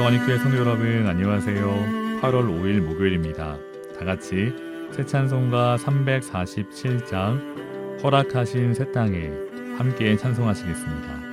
안익교회 성도 여러분, 안녕하세요. 8월 5일 목요일입니다. 다 같이 새 찬송가 347장 허락하신 새 땅에 함께 찬송하시겠습니다.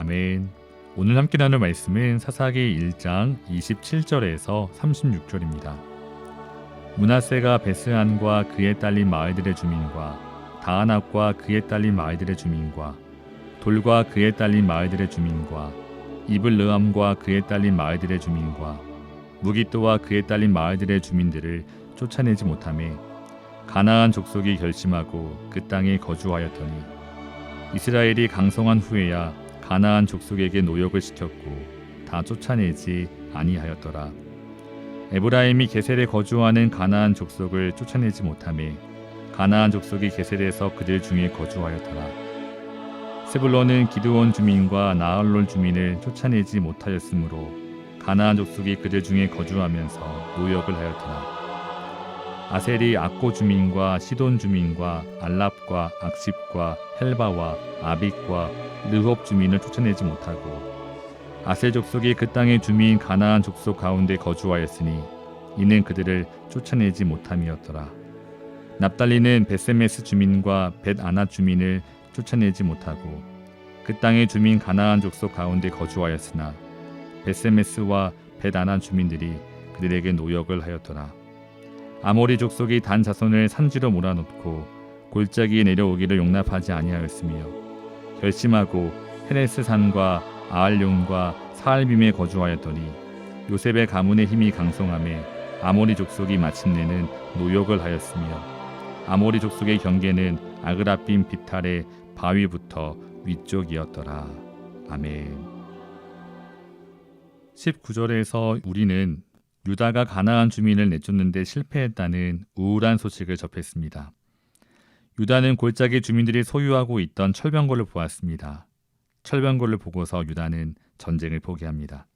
아멘. 오늘 함께 나눌 말씀은 사사기 1장 27절에서 36절입니다. 므낫세가 베스안과 그에 딸린 마을들의 주민과 다아낙과 그에 딸린 마을들의 주민과 돌과 그에 딸린 마을들의 주민과 이블르함과 그에 딸린 마을들의 주민과 무기또와 그에 딸린 마을들의 주민들을 쫓아내지 못하매 가나안 족속이 결심하고 그 땅에 거주하였더니 이스라엘이 강성한 후에야 가나안 족속에게 노역을 시켰고 다 쫓아내지 아니하였더라. 에브라임이 게셀에 거주하는 가나안 족속을 쫓아내지 못하매 가나안 족속이 게셀에서 그들 중에 거주하였더라. 스불론은 기드온 주민과 나할롤 주민을 쫓아내지 못하였으므로 가나안 족속이 그들 중에 거주하면서 노역을 하였더라. 아셀이 악고 주민과 시돈 주민과 알랍과 악십과 헬바와 아빅과 르홉 주민을 쫓아내지 못하고 아셀 족속이 그 땅의 주민 가나안 족속 가운데 거주하였으니 이는 그들을 쫓아내지 못함이었더라. 납달리는 벳세메스 주민과 벳아나 주민을 쫓아내지 못하고 그 땅의 주민 가나안 족속 가운데 거주하였으나 벳세메스와 벳아나 주민들이 그들에게 노역을 하였더라. 아모리 족속이 단 자손을 산지로 몰아넣고 골짜기에 내려오기를 용납하지 아니하였으며 결심하고 헤레스 산과 아알룡과 사알빔에 거주하였더니 요셉의 가문의 힘이 강성함에 아모리 족속이 마침내는 노역을 하였으며 아모리 족속의 경계는 아그라빔 비탈의 바위부터 위쪽이었더라. 아멘. 19절에서 우리는 유다가 가나안 주민을 내쫓는데 실패했다는 우울한 소식을 접했습니다. 유다는 골짜기 주민들이 소유하고 있던 철병거를 보았습니다. 철병거를 보고서 유다는 전쟁을 포기합니다.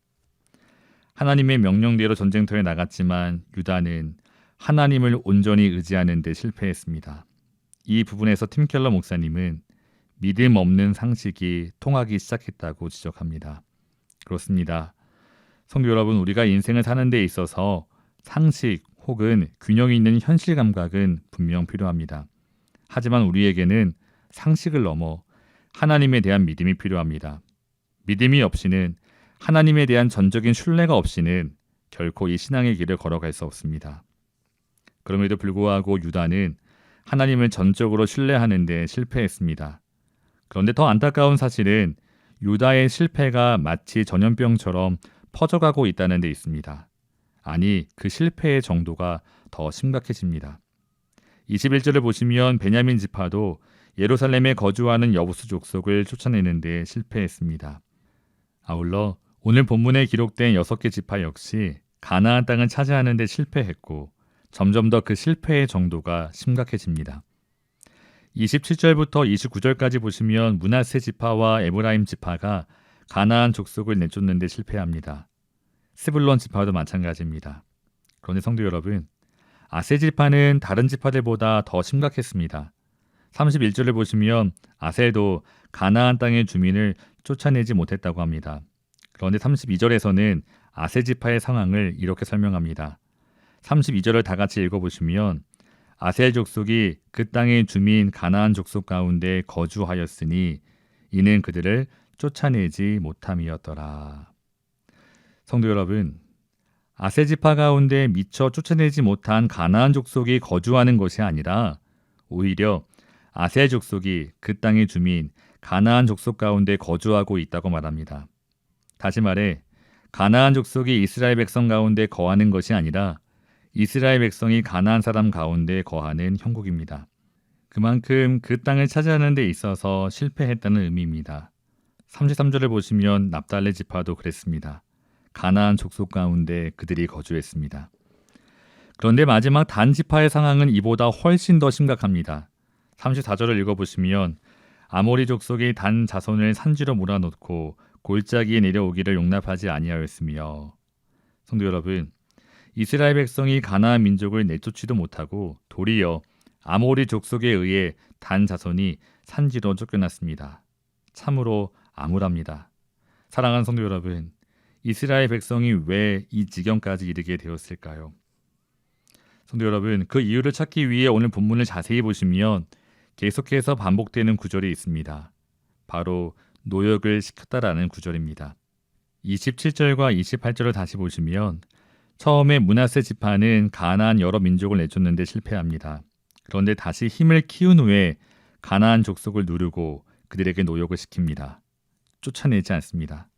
하나님의 명령대로 전쟁터에 나갔지만 유다는 하나님을 온전히 의지하는 데 실패했습니다. 이 부분에서 팀 켈러 목사님은 믿음 없는 상식이 통하기 시작했다고 지적합니다. 그렇습니다. 성도 여러분, 우리가 인생을 사는 데 있어서 상식 혹은 균형이 있는 현실 감각은 분명 필요합니다. 하지만 우리에게는 상식을 넘어 하나님에 대한 믿음이 필요합니다. 믿음이 없이는, 하나님에 대한 전적인 신뢰가 없이는 결코 이 신앙의 길을 걸어갈 수 없습니다. 그럼에도 불구하고 유다는 하나님을 전적으로 신뢰하는 데 실패했습니다. 그런데 더 안타까운 사실은 유다의 실패가 마치 전염병처럼 퍼져가고 있다는 데 있습니다. 아니, 그 실패의 정도가 더 심각해집니다. 21절을 보시면 베냐민 지파도 예루살렘에 거주하는 여부수 족속을 쫓아내는 데 실패했습니다. 아울러 오늘 본문에 기록된 6개 지파 역시 가나안 땅을 차지하는 데 실패했고 점점 더 그 실패의 정도가 심각해집니다. 27절부터 29절까지 보시면 므낫세 지파와 에브라임 지파가 가나안 족속을 내쫓는 데 실패합니다. 스불론 지파도 마찬가지입니다. 그런데 성도 여러분, 아세 지파는 다른 지파들보다 더 심각했습니다. 31절을 보시면 아셀도 가나안 땅의 주민을 쫓아내지 못했다고 합니다. 그런데 32절에서는 아세 지파의 상황을 이렇게 설명합니다. 32절을 다 같이 읽어보시면 아셀 족속이 그 땅의 주민 가나안 족속 가운데 거주하였으니 이는 그들을 쫓아내지 못함이었더라. 성도 여러분, 아세 지파 가운데 미처 쫓아내지 못한 가나안 족속이 거주하는 것이 아니라 오히려 아셀 족속이 그 땅의 주민 가나안 족속 가운데 거주하고 있다고 말합니다. 다시 말해 가나안 족속이 이스라엘 백성 가운데 거하는 것이 아니라 이스라엘 백성이 가나안 사람 가운데 거하는 형국입니다. 그만큼 그 땅을 차지하는 데 있어서 실패했다는 의미입니다. 33절을 보시면 납달레 지파도 그랬습니다. 가나안 족속 가운데 그들이 거주했습니다. 그런데 마지막 단 지파의 상황은 이보다 훨씬 더 심각합니다. 34절을 읽어보시면 아모리 족속이 단 자손을 산지로 몰아넣고 골짜기에 내려오기를 용납하지 아니하였으며, 성도 여러분, 이스라엘 백성이 가나안 민족을 내쫓지도 못하고 도리어 아모리 족속에 의해 단 자손이 산지로 쫓겨났습니다. 참으로 암울합니다. 사랑하는 성도 여러분, 이스라엘 백성이 왜 이 지경까지 이르게 되었을까요? 성도 여러분, 그 이유를 찾기 위해 오늘 본문을 자세히 보시면 계속해서 반복되는 구절이 있습니다. 바로 노역을 시켰다라는 구절입니다. 27절과 28절을 다시 보시면 처음에 므낫세 지파는 가나안 여러 민족을 내쫓는 데 실패합니다. 그런데 다시 힘을 키운 후에 가나안 족속을 누르고 그들에게 노역을 시킵니다. 쫓아내지 않습니다.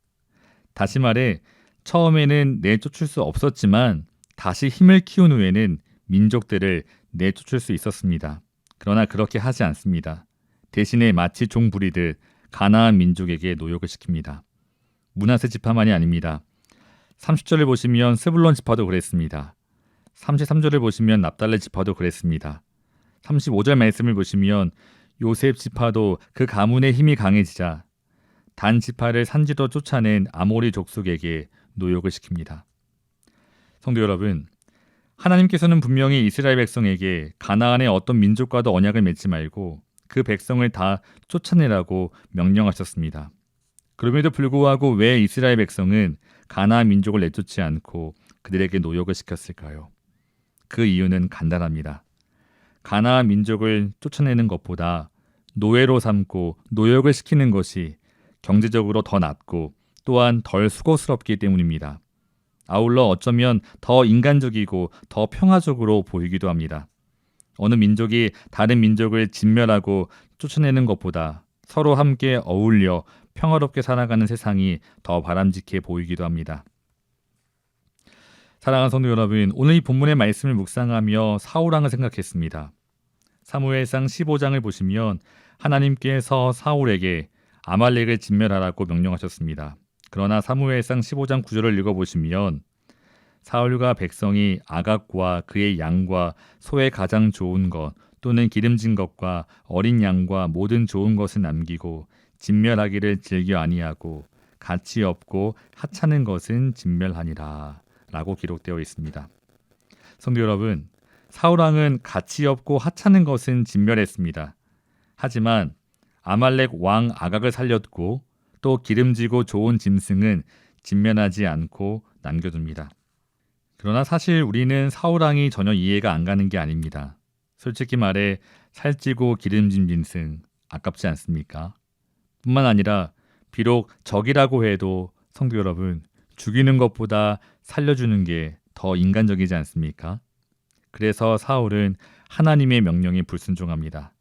다시 말해 처음에는 내쫓을 수 없었지만 다시 힘을 키운 후에는 민족들을 내쫓을 수 있었습니다. 그러나 그렇게 하지 않습니다. 대신에 마치 종 부리듯 가나안 민족에게 노역을 시킵니다. 므낫세 지파만이 아닙니다. 30절을 보시면 스불론 지파도 그랬습니다. 33절을 보시면 납달레 지파도 그랬습니다. 35절 말씀을 보시면 요셉 지파도 그 가문의 힘이 강해지자 단 지파를 산지로 쫓아낸 아모리 족속에게 노역을 시킵니다. 성도 여러분, 하나님께서는 분명히 이스라엘 백성에게 가나안의 어떤 민족과도 언약을 맺지 말고 그 백성을 다 쫓아내라고 명령하셨습니다. 그럼에도 불구하고 왜 이스라엘 백성은 가나안 민족을 내쫓지 않고 그들에게 노역을 시켰을까요? 그 이유는 간단합니다. 가나안 민족을 쫓아내는 것보다 노예로 삼고 노역을 시키는 것이 경제적으로 더 낫고 또한 덜 수고스럽기 때문입니다. 아울러 어쩌면 더 인간적이고 더 평화적으로 보이기도 합니다. 어느 민족이 다른 민족을 진멸하고 쫓아내는 것보다 서로 함께 어울려 평화롭게 살아가는 세상이 더 바람직해 보이기도 합니다. 사랑하는 성도 여러분, 오늘 이 본문의 말씀을 묵상하며 사울왕을 생각했습니다. 사무엘상 15장을 보시면 하나님께서 사울에게 아말렉을 진멸하라고 명령하셨습니다. 그러나 사무엘상 15장 9절을 읽어보시면 사울과 백성이 아각과 그의 양과 소의 가장 좋은 것 또는 기름진 것과 어린 양과 모든 좋은 것을 남기고 진멸하기를 즐겨 아니하고 가치 없고 하찮은 것은 진멸하니라 라고 기록되어 있습니다. 성도 여러분, 사울왕은 가치 없고 하찮은 것은 진멸했습니다. 하지만 아말렉 왕 아각을 살렸고 또 기름지고 좋은 짐승은 진멸하지 않고 남겨둡니다. 그러나 사실 우리는 사울왕이 전혀 이해가 안 가는 게 아닙니다. 솔직히 말해 살찌고 기름진 짐승 아깝지 않습니까? 뿐만 아니라 비록 적이라고 해도 성도 여러분, 죽이는 것보다 살려주는 게 더 인간적이지 않습니까? 그래서 사울은 하나님의 명령에 불순종합니다.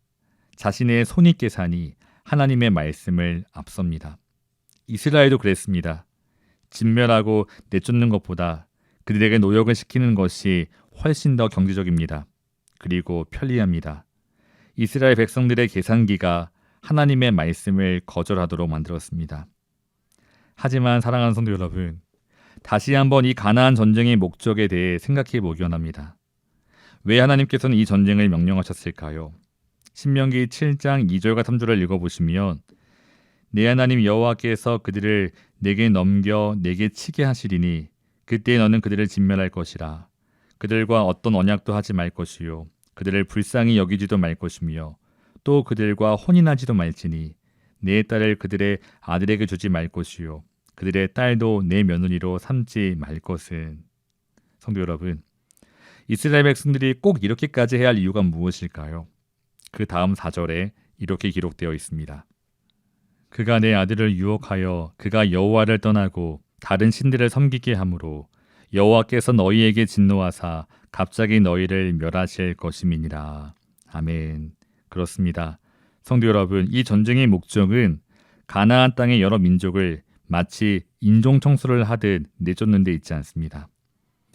자신의 손익계산이 하나님의 말씀을 앞섭니다. 이스라엘도 그랬습니다. 진멸하고 내쫓는 것보다 그들에게 노역을 시키는 것이 훨씬 더 경제적입니다. 그리고 편리합니다. 이스라엘 백성들의 계산기가 하나님의 말씀을 거절하도록 만들었습니다. 하지만 사랑하는 성도 여러분, 다시 한번 이 가나안 전쟁의 목적에 대해 생각해 보기 원합니다. 왜 하나님께서는 이 전쟁을 명령하셨을까요? 신명기 7장 2절과 3절을 읽어보시면 내 하나님 여호와께서 그들을 내게 넘겨 내게 치게 하시리니 그때 너는 그들을 진멸할 것이라. 그들과 어떤 언약도 하지 말 것이요 그들을 불쌍히 여기지도 말 것이며 또 그들과 혼인하지도 말지니 내 딸을 그들의 아들에게 주지 말 것이요 그들의 딸도 내 며느리로 삼지 말 것은. 성도 여러분, 이스라엘 백성들이 꼭 이렇게까지 해야 할 이유가 무엇일까요? 그 다음 4절에 이렇게 기록되어 있습니다. 그가 내 아들을 유혹하여 그가 여호와를 떠나고 다른 신들을 섬기게 하므로 여호와께서 너희에게 진노하사 갑자기 너희를 멸하실 것임이니라. 아멘. 그렇습니다. 성도 여러분, 이 전쟁의 목적은 가나안 땅의 여러 민족을 마치 인종 청소를 하듯 내쫓는 데 있지 않습니다.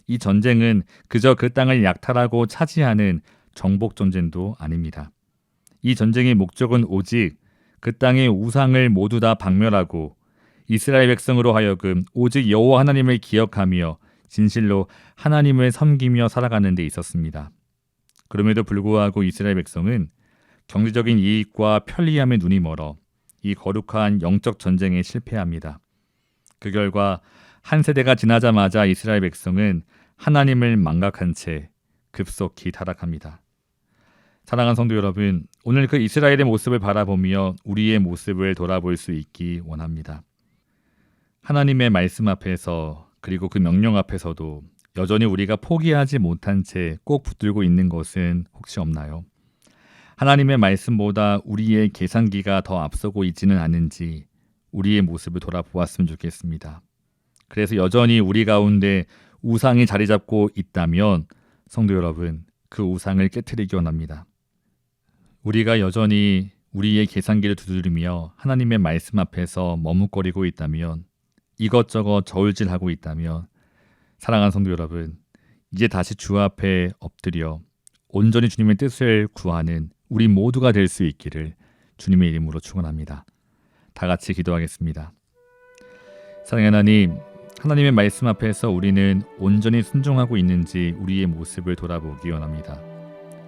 이 전쟁은 그저 그 땅을 약탈하고 차지하는 정복 전쟁도 아닙니다. 이 전쟁의 목적은 오직 그 땅의 우상을 모두 다 박멸하고 이스라엘 백성으로 하여금 오직 여호와 하나님을 기억하며 진실로 하나님을 섬기며 살아가는 데 있었습니다. 그럼에도 불구하고 이스라엘 백성은 경제적인 이익과 편리함에 눈이 멀어 이 거룩한 영적 전쟁에 실패합니다. 그 결과 한 세대가 지나자마자 이스라엘 백성은 하나님을 망각한 채 급속히 타락합니다. 사랑하는 성도 여러분, 오늘 그 이스라엘의 모습을 바라보며 우리의 모습을 돌아볼 수 있기 원합니다. 하나님의 말씀 앞에서 그리고 그 명령 앞에서도 여전히 우리가 포기하지 못한 채 꼭 붙들고 있는 것은 혹시 없나요? 하나님의 말씀보다 우리의 계산기가 더 앞서고 있지는 않은지 우리의 모습을 돌아보았으면 좋겠습니다. 그래서 여전히 우리 가운데 우상이 자리 잡고 있다면 성도 여러분, 그 우상을 깨트리기 원합니다. 우리가 여전히 우리의 계산기를 두드리며 하나님의 말씀 앞에서 머뭇거리고 있다면, 이것저것 저울질하고 있다면, 사랑하는 성도 여러분, 이제 다시 주 앞에 엎드려 온전히 주님의 뜻을 구하는 우리 모두가 될 수 있기를 주님의 이름으로 축원합니다. 다 같이 기도하겠습니다. 사랑의 하나님, 하나님의 말씀 앞에서 우리는 온전히 순종하고 있는지 우리의 모습을 돌아보기 원합니다.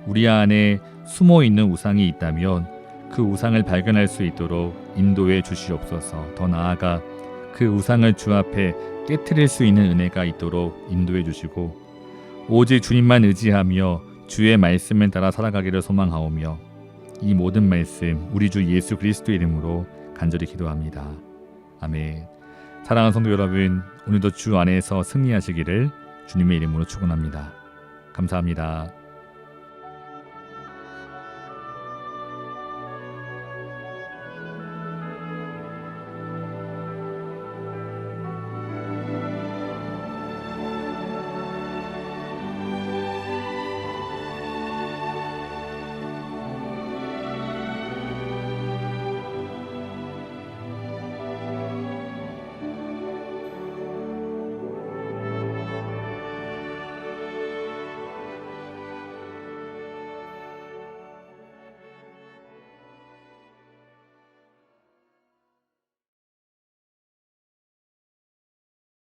우리 안에 숨어있는 우상이 있다면 그 우상을 발견할 수 있도록 인도해 주시옵소서. 더 나아가 그 우상을 주 앞에 깨트릴 수 있는 은혜가 있도록 인도해 주시고 오직 주님만 의지하며 주의 말씀을 따라 살아가기를 소망하오며 이 모든 말씀 우리 주 예수 그리스도의 이름으로 간절히 기도합니다. 아멘. 사랑하는 성도 여러분, 오늘도 주 안에서 승리하시기를 주님의 이름으로 축원합니다. 감사합니다.